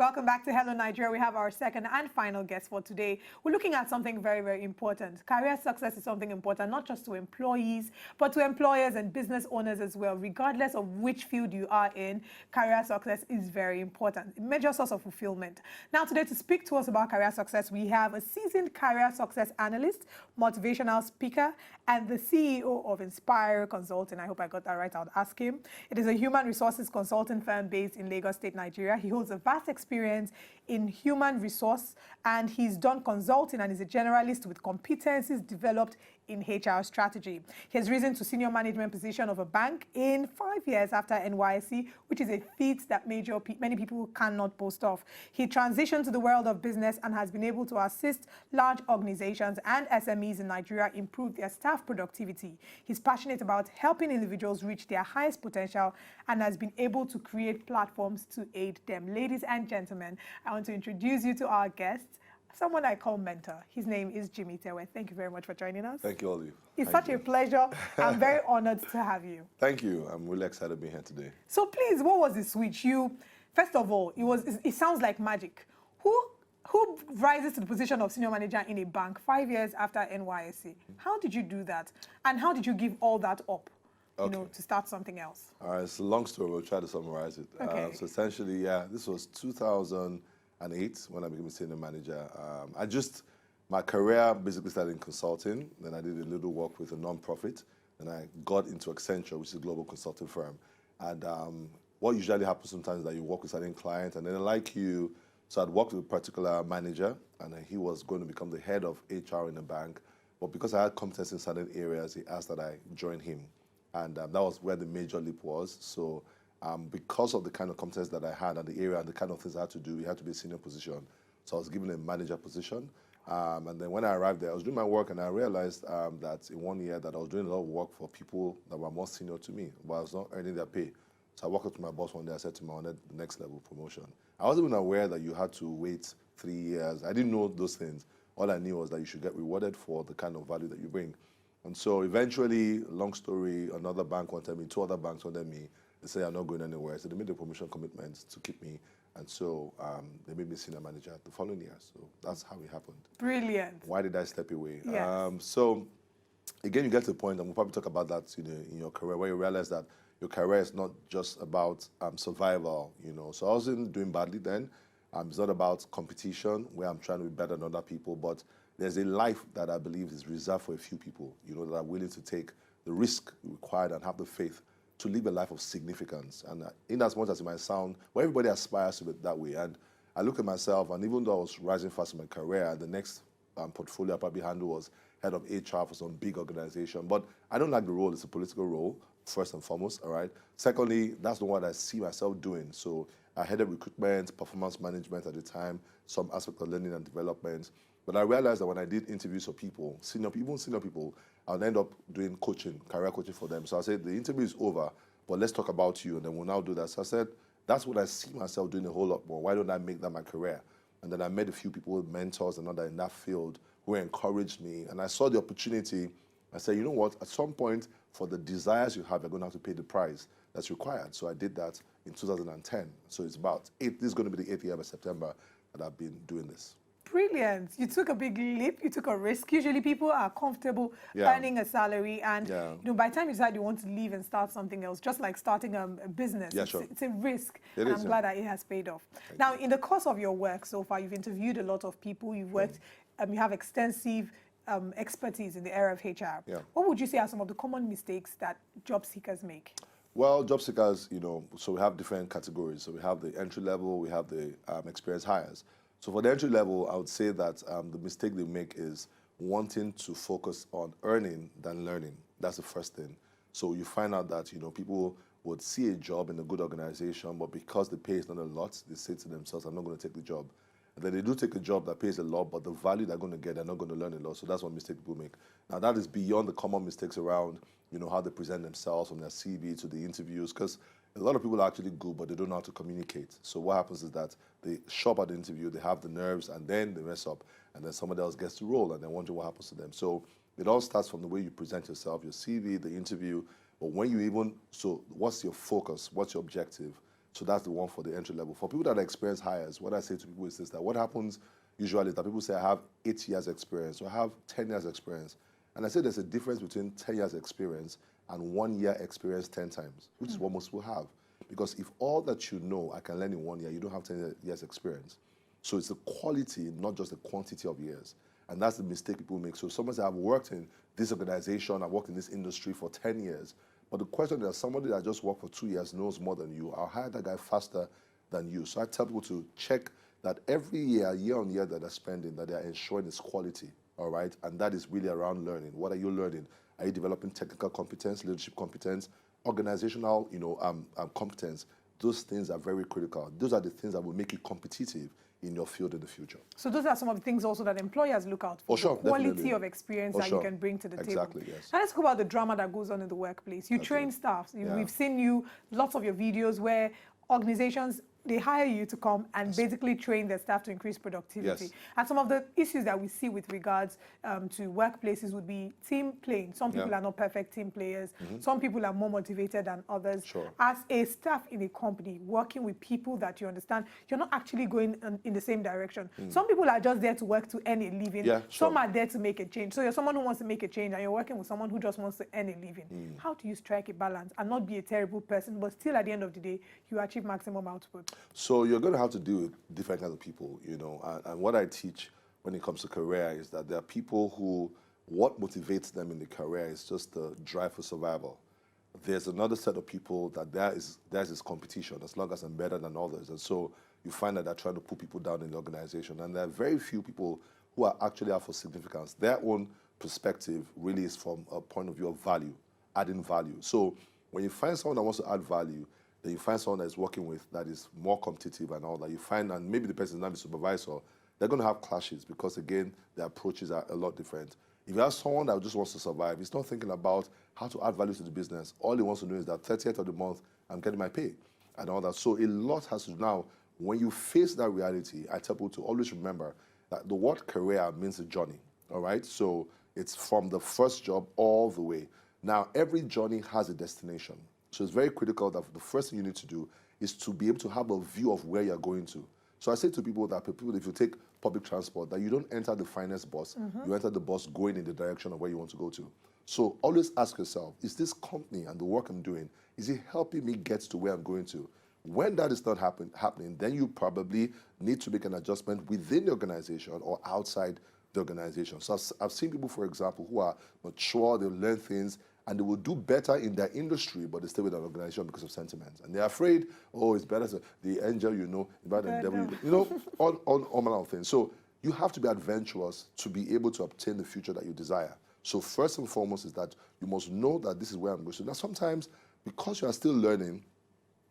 Welcome back to Hello Nigeria. We have our second and final guest for today. We're looking at something very, very important. Career success is something important, not just to employees, but to employers and business owners as well. Regardless of which field you are in, career success is very important. A major source of fulfillment. Now, today, to speak to us about career success, we have a seasoned career success analyst, motivational speaker, and the CEO of Inspire Consulting. I hope I got that right. I'll ask him. It is a human resources consulting firm based in Lagos State, Nigeria. He holds a vast experience in human resource, and he's done consulting and is a generalist with competencies developed in HR strategy. He has risen to senior management position of a bank in 5 years after NYSC, which is a feat that many people cannot boast of. He transitioned to the world of business and has been able to assist large organizations and SMEs in Nigeria improve their staff productivity. He's passionate about helping individuals reach their highest potential and has been able to create platforms to aid them. Ladies and gentlemen, I want to introduce you to our guest, someone I call mentor. His name is Jimi Tewe. Thank you very much for joining us. Thank you, Olive. It's such a pleasure. I'm very honored to have you. Thank you. I'm really excited to be here today. So please, what was the switch? First of all, it sounds like magic. Who rises to the position of senior manager in a bank 5 years after NYSC? How did you do that? And how did you give all that up, to start something else? All right, it's a long story. We'll try to summarize it. Okay. So essentially, this was 2008 when I became a senior manager. My career basically started in consulting. Then I did a little work with a non-profit. Then I got into Accenture, which is a global consulting firm. And what usually happens sometimes is that you work with certain clients, and then like you, so I'd worked with a particular manager, and he was going to become the head of HR in the bank. But because I had competence in certain areas, he asked that I join him. And that was where the major leap was. So because of the kind of competence that I had and the area and the kind of things I had to do, it had to be a senior position. So I was given a manager position. And then when I arrived there, I was doing my work, and I realized that in 1 year that I was doing a lot of work for people that were more senior to me, but I was not earning their pay. So I walked up to my boss one day. I said to him, I wanted the next level promotion. I wasn't even aware that you had to wait 3 years. I didn't know those things. All I knew was that you should get rewarded for the kind of value that you bring. And so eventually, long story, another bank wanted me, 2 other banks wanted me. They said, I'm not going anywhere. So they made the promotion commitment to keep me. And so they made me senior manager the following year. So that's how it happened. Brilliant. Why did I step away? Yes. So again, you get to the point, and we'll probably talk about that in your career, where you realize that your career is not just about survival, So I wasn't doing badly then. It's not about competition, where I'm trying to be better than other people, but there's a life that I believe is reserved for a few people, that are willing to take the risk required and have the faith to live a life of significance. And in as much as it might sound, well, everybody aspires to be that way. And I look at myself, and even though I was rising fast in my career, the next portfolio I probably handled was head of HR for some big organization. But I don't like the role. It's a political role, first and foremost, all right? Secondly, that's not what I see myself doing. So I headed recruitment, performance management at the time, some aspect of learning and development. But I realized that when I did interviews for people, senior people, I would end up doing coaching, career coaching for them. So I said, the interview is over, but let's talk about you, and then we'll now do that. So I said, that's what I see myself doing a whole lot more. Why don't I make that my career? And then I met a few people, mentors and other in that field, who encouraged me. And I saw the opportunity. I said, you know what? At some point, for the desires you have, you're going to have to pay the price that's required. So I did that in 2010. So it's this is going to be the 8th year of September that I've been doing this. Brilliant. You took a big leap. You took a risk. Usually people are comfortable earning a salary, and by the time you decide you want to leave and start something else, just like starting a business, it's a risk. I'm glad that it has paid off. Now, in the course of your work so far, you've interviewed a lot of people. You've worked, you have extensive expertise in the area of HR. What would you say are some of the common mistakes that job seekers make? Well, job seekers, so we have different categories. So we have the entry level, we have the experienced hires. So for the entry level, I would say that the mistake they make is wanting to focus on earning than learning. That's the first thing. So you find out that, people would see a job in a good organization, but because the pay is not a lot, they say to themselves, I'm not going to take the job. And then they do take a job that pays a lot, but the value they're going to get, they're not going to learn a lot. So that's one mistake people make. Now, that is beyond the common mistakes around, how they present themselves from their CV to the interviews, because a lot of people are actually good, but they don't know how to communicate. So what happens is that they show up at the interview, they have the nerves, and then they mess up, and then somebody else gets the role, and they wonder what happens to them. So it all starts from the way you present yourself, your CV, the interview, but when you so what's your focus? What's your objective? So that's the one for the entry level. For people that are experienced hires, what I say to people is this, that what happens usually is that people say, I have 8 years experience, or I have 10 years experience. And I say there's a difference between 10 years experience and 1 year experience 10 times, which is what most people have. Because if all that you know I can learn in 1 year, you don't have 10 years experience. So it's the quality, not just the quantity of years. And that's the mistake people make. So someone says, I've worked in this organization, I've worked in this industry for 10 years. But the question is, somebody that just worked for 2 years knows more than you. I'll hire that guy faster than you. So I tell people to check that every year on year that they're spending, that they're ensuring its quality, all right? And that is really around learning. What are you learning? Are you developing technical competence, leadership competence, organizational, competence? Those things are very critical. Those are the things that will make you competitive in your field in the future. So those are some of the things also that employers look out for. Oh, sure, the quality definitely. of experience that you can bring to the table. Exactly, yes. Now let's talk about the drama that goes on in the workplace. You train staff. We've seen lots of your videos where organizations, they hire you to come and basically train their staff to increase productivity. Yes. And some of the issues that we see with regards to workplaces would be team playing. Some people are not perfect team players. Some people are more motivated than others. Sure. As a staff in a company, working with people that you understand, you're not actually going in the same direction. Some people are just there to work to earn a living. Yeah, sure. Some are there to make a change. So you're someone who wants to make a change and you're working with someone who just wants to earn a living. How do you strike a balance and not be a terrible person, but still at the end of the day, you achieve maximum output? So you're going to have to deal with different kinds of people, and what I teach when it comes to career is that there are people who, what motivates them in the career is just the drive for survival. There's another set of people that there's this competition, as long as I'm better than others. And so you find that they're trying to put people down in the organization. And there are very few people who are actually out for significance. Their own perspective really is from a point of view of value, adding value. So when you find someone that wants to add value, then you find someone that is working with that is more competitive and all that. You find, and maybe the person is not a supervisor, they're going to have clashes because, again, their approaches are a lot different. If you have someone that just wants to survive, he's not thinking about how to add value to the business. All he wants to do is that 30th of the month, I'm getting my pay and all that. So a lot has to do now. When you face that reality, I tell people to always remember that the word career means a journey, all right? So it's from the first job all the way. Now, every journey has a destination. So it's very critical that the first thing you need to do is to be able to have a view of where you're going to. So I say to people that if you take public transport, that you don't enter the finest bus, you enter the bus going in the direction of where you want to go to. So always ask yourself, is this company and the work I'm doing, is it helping me get to where I'm going to? When that is not happening, then you probably need to make an adjustment within the organization or outside the organization. So I've seen people, for example, who are mature, they learn things, and they will do better in their industry, but they stay with an organization because of sentiments. And they're afraid, oh, it's better to the angel, it's better than the devil, all manner of things. So you have to be adventurous to be able to obtain the future that you desire. So first and foremost is that you must know that this is where I'm going to. Now sometimes, because you are still learning,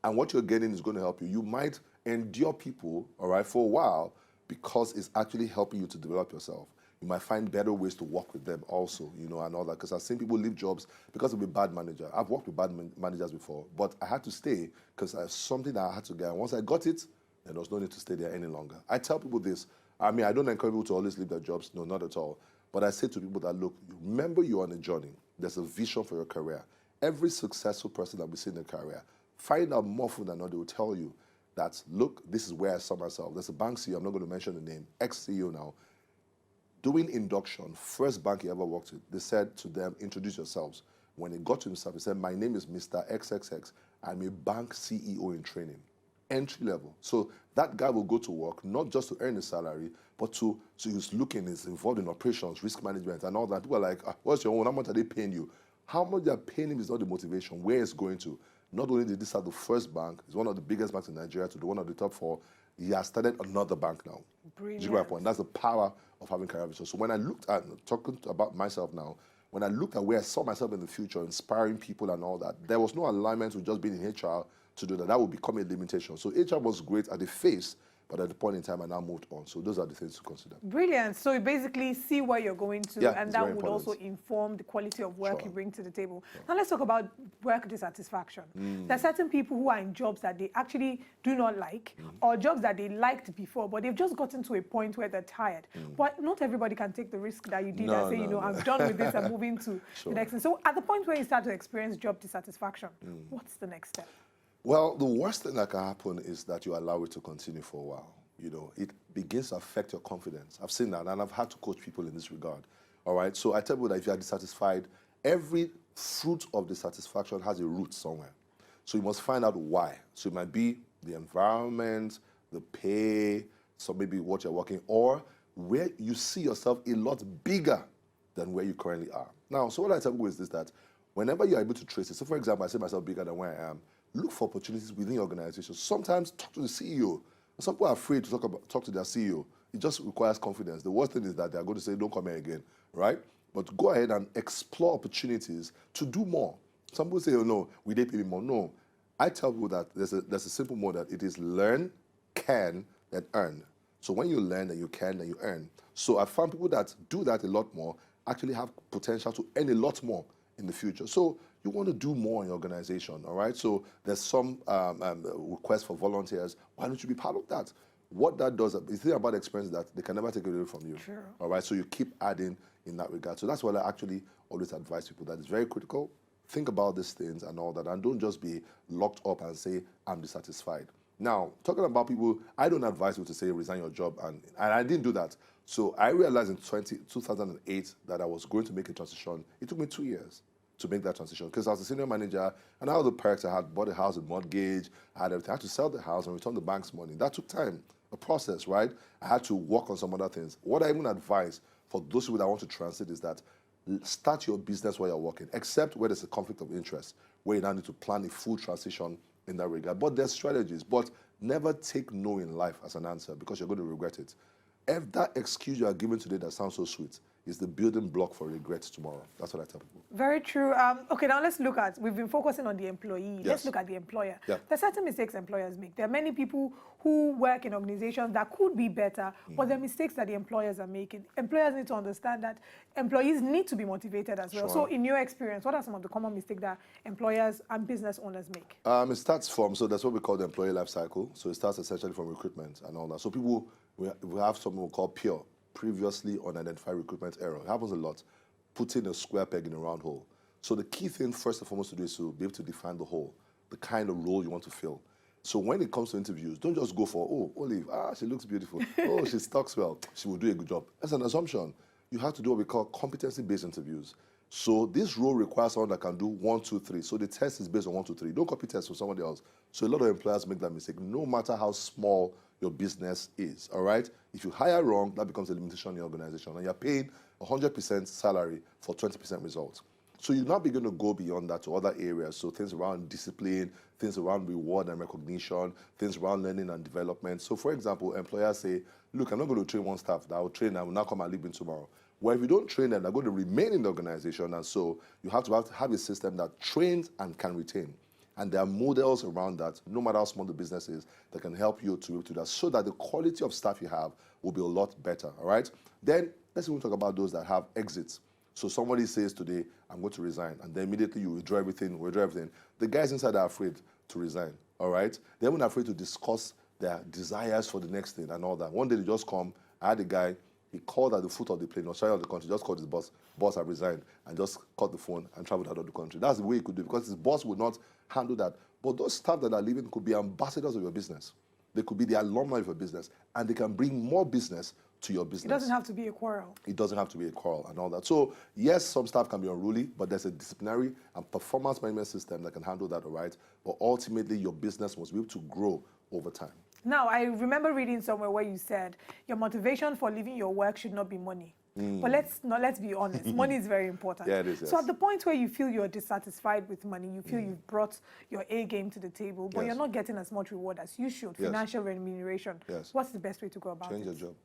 and what you're getting is going to help you, you might endure people, all right, for a while, because it's actually helping you to develop yourself. You might find better ways to work with them also, and all that. Because I've seen people leave jobs because of a bad manager. I've worked with bad managers before, but I had to stay because I have something that I had to get. And once I got it, then there was no need to stay there any longer. I tell people this. I mean, I don't encourage people to always leave their jobs. No, not at all. But I say to people that, look, remember you're on a journey. There's a vision for your career. Every successful person that we see in their career, find out more often than not, they will tell you that, look, this is where I saw myself. There's a bank CEO, I'm not going to mention the name, ex-CEO now, doing induction, first bank he ever worked with, they said to them, introduce yourselves. When he got to himself, he said, my name is Mr. XXX. I'm a bank CEO in training, entry level. So that guy will go to work, not just to earn a salary, but so he's involved in operations, risk management, and all that. People are like, what's your own? How much are they paying you? How much they're paying him is not the motivation, where it's going to. Not only did this have the first bank, it's one of the biggest banks in Nigeria, to the one of the top 4, he has started another bank now. Brilliant. Point. That's the power of having career vision. So when I looked at, talking about myself now, when I looked at where I saw myself in the future, inspiring people and all that, there was no alignment with just being in HR to do that. That would become a limitation. So HR was great at the face, but at the point in time, I now moved on. So those are the things to consider. Brilliant. So you basically see where you're going to, and that would important. Also inform the quality of work you bring to the table. Sure. Now let's talk about work dissatisfaction. There are certain people who are in jobs that they actually do not like, or jobs that they liked before, but they've just gotten to a point where they're tired. But not everybody can take the risk that you did and say, I'm done with this, I'm moving to the next thing. So at the point where you start to experience job dissatisfaction, what's the next step? Well, the worst thing that can happen is that you allow it to continue for a while. You know, it begins to affect your confidence. I've seen that, and I've had to coach people in this regard. All right, so I tell you that if you are dissatisfied, every fruit of dissatisfaction has a root somewhere. So you must find out why. So it might be the environment, the pay, so maybe what you're working, or where you see yourself a lot bigger than where you currently are. Now, so what I tell people is this, that whenever you're able to trace it, so for example, I say myself bigger than where I am, look for opportunities within your organization. Sometimes talk to the CEO. Some people are afraid to talk to their CEO. It just requires confidence. The worst thing is that they're going to say, don't come here again, right? But go ahead and explore opportunities to do more. Some people say, oh no, we did pay me more. No. I tell people that there's a simple mode that it is learn, can, then earn. So when you learn, then you can, then you earn. So I found people that do that a lot more actually have potential to earn a lot more in the future. So you want to do more in your organization, all right? So there's some requests for volunteers. Why don't you be part of that? What that does, is the thing about experience that they can never take it away from you. Sure. All right, so you keep adding in that regard. So that's what I actually always advise people, that it's very critical. Think about these things and all that, and don't just be locked up and say, I'm dissatisfied. Now, talking about people, I don't advise you to say resign your job, and I didn't do that. So I realized in 2008 that I was going to make a transition. It took me 2 years to make that transition, because I was a senior manager and all the perks. I had bought a house with mortgage, I had everything. I had to sell the house and return the bank's money. That took time, a process, right? I had to work on some other things. What I even advise for those people that want to transit is that start your business while you're working, except where there's a conflict of interest, where you now need to plan a full transition in that regard. But there's strategies, but never take no in life as an answer, because you're going to regret it. If that excuse you are given today that sounds so sweet is the building block for regret tomorrow. That's what I tell people. Very true. Okay, now let's look at, we've been focusing on the employee. Yes. Let's look at the employer. Yeah. There are certain mistakes employers make. There are many people who work in organizations that could be better, but there are mistakes that the employers are making. Employers need to understand that employees need to be motivated as well. Sure. So in your experience, what are some of the common mistakes that employers and business owners make? It starts from, so that's what we call the employee life cycle. So it starts essentially from recruitment and all that. So people, we have something we call PURE, previously unidentified recruitment error. It happens a lot. Putting a square peg in a round hole. So the key thing first and foremost to do is to be able to define the hole, the kind of role you want to fill. So when it comes to interviews, don't just go for, oh, Olive, she looks beautiful. Oh, she talks well. She will do a good job. That's an assumption. You have to do what we call competency-based interviews. So this role requires someone that can do 1, 2, 3. So the test is based on 1, 2, 3. Don't copy tests from somebody else. So a lot of employers make that mistake, no matter how small your business is, all right? If you hire wrong, that becomes a limitation in your organization, and you're paying 100% salary for 20% results. So you're not going to go beyond that to other areas. So things around discipline, things around reward and recognition, things around learning and development. So for example, employers say, look, I'm not going to train one staff that I will train, I will not come and leave in tomorrow. Well, if you don't train them, they're going to remain in the organization, and so you have to have a system that trains and can retain. And there are models around that, no matter how small the business is, that can help you to do that, so that the quality of staff you have will be a lot better, all right? Then let's even talk about those that have exits. So somebody says today, I'm going to resign, and then immediately you withdraw everything. The guys inside are afraid to resign, all right? They're even afraid to discuss their desires for the next thing and all that. One day they just come, I had a guy, he called at the foot of the plane, or sorry, of the country, just called his boss. Boss, I resigned, and just cut the phone and traveled out of the country. That's the way he could do it, because his boss would not handle that. But those staff that are leaving could be ambassadors of your business. They could be the alumni of your business, and they can bring more business to your business. It doesn't have to be a quarrel. It doesn't have to be a quarrel and all that. So yes, some staff can be unruly, but there's a disciplinary and performance management system that can handle that, all right? But ultimately, your business must be able to grow over time. Now, I remember reading somewhere where you said your motivation for leaving your work should not be money. But let's be honest. Money is very important. Yeah, it is, yes. So at the point where you feel you're dissatisfied with money, you feel you've brought your A game to the table, but Yes. you're not getting as much reward as you should, Yes. financial remuneration. Yes. What's the best way to go about Change it? your job.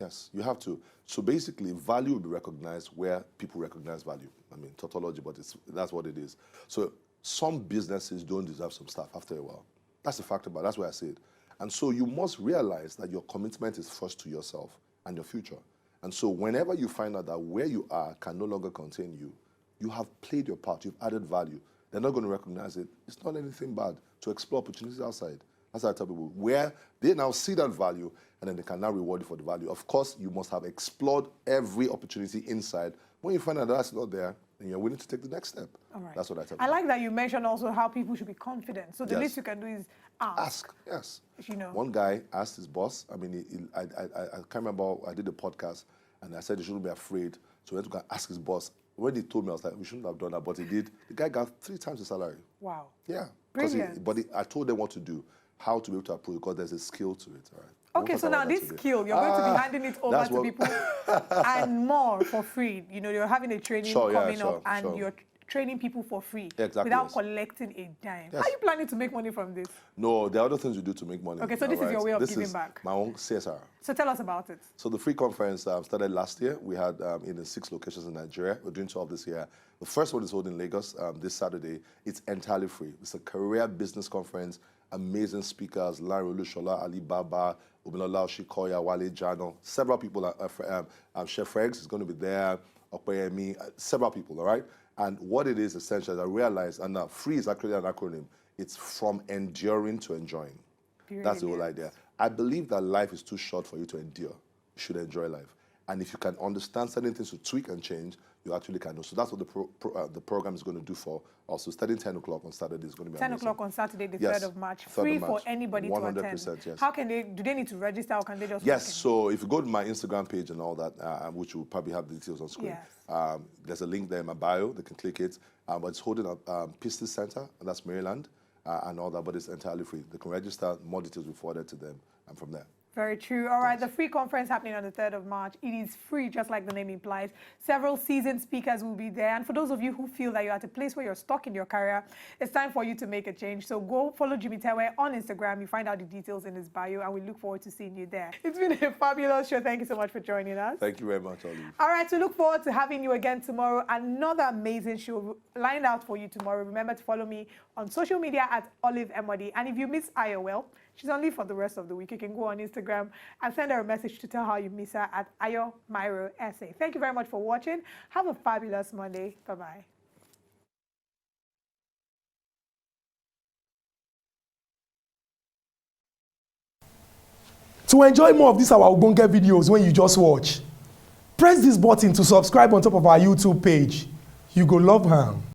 Yes, you have to. So basically, value will be recognized where people recognize value. I mean, tautology, but that's what it is. So some businesses don't deserve some staff after a while. That's the fact about it. That's why I say it. And so you must realize that your commitment is first to yourself and your future. And so whenever you find out that where you are can no longer contain you, you have played your part, you've added value. They're not going to recognize it. It's not anything bad to explore opportunities outside. That's how I tell people, where they now see that value, and then they can now reward you for the value. Of course, you must have explored every opportunity inside. When you find out that's not there, then and you're willing to take the next step. All right. That's what I tell I them. like that you mentioned also how people should be confident. So the Yes. least you can do is ask. Yes. You know. One guy asked his boss, I can't remember, I did a podcast, and I said he shouldn't be afraid. So he went to go and ask his boss. When he told me, I was like, we shouldn't have done that, but he did. The guy got 3 times his salary. Wow. Yeah. Brilliant. I told them what to do, how to be able to approve, because there's a skill to it, all right? Okay, so now this skill, you're going to be handing it over to people and more for free. You know, you're having a training coming up and you're training people for free without collecting a dime. How are you planning to make money from this? No, there are other things you do to make money. Okay, so this is your way of giving back. My own CSR. So tell us about it. So the free conference started last year. We had in the 6 locations in Nigeria. We're doing 12 this year. The first one is held in Lagos this Saturday. It's entirely free. It's a career business conference. Amazing speakers, Larry Olushola, Ali Baba, Obilola Shikoya, Wale Jano, several people. Chef Regs is going to be there, Opeyemi, several people, all right? And what it is essentially, I realized, and now free is actually an acronym. It's from enduring to enjoying. That's the whole idea. I believe that life is too short for you to endure. You should enjoy life. And if you can understand certain things to tweak and change, you actually can do. So that's what the program is going to do for us. So starting 10 o'clock on Saturday is going to be 10 amazing. o'clock on Saturday, the 3rd of March. Free for anybody to attend. 100%, yes. How can they, do they need to register or can they just Yes, so if you go to my Instagram page and all that, which will probably have the details on screen, there's a link there in my bio. They can click it. But it's holding at Pistis Center, and that's Maryland, and all that, but it's entirely free. They can register. More details will be forwarded to them, and from there. Very true. All right, the free conference happening on the 3rd of March. It is free, just like the name implies. Several seasoned speakers will be there. And for those of you who feel that you're at a place where you're stuck in your career, it's time for you to make a change. So go follow Jimi Tewe on Instagram. You find out the details in his bio, and we look forward to seeing you there. It's been a fabulous show. Thank you so much for joining us. Thank you very much, Olive. All right, so look forward to having you again tomorrow. Another amazing show lined out for you tomorrow. Remember to follow me on social media at Olive Emodi. And if you miss Ayo, well, she's on leave for the rest of the week. You can go on Instagram and send her a message to tell how you miss her at Ayo Myro SA. Thank you very much for watching. Have a fabulous Monday. Bye-bye. To enjoy more of these our Ogbonge videos when you just watch, press this button to subscribe on top of our YouTube page. You go love her.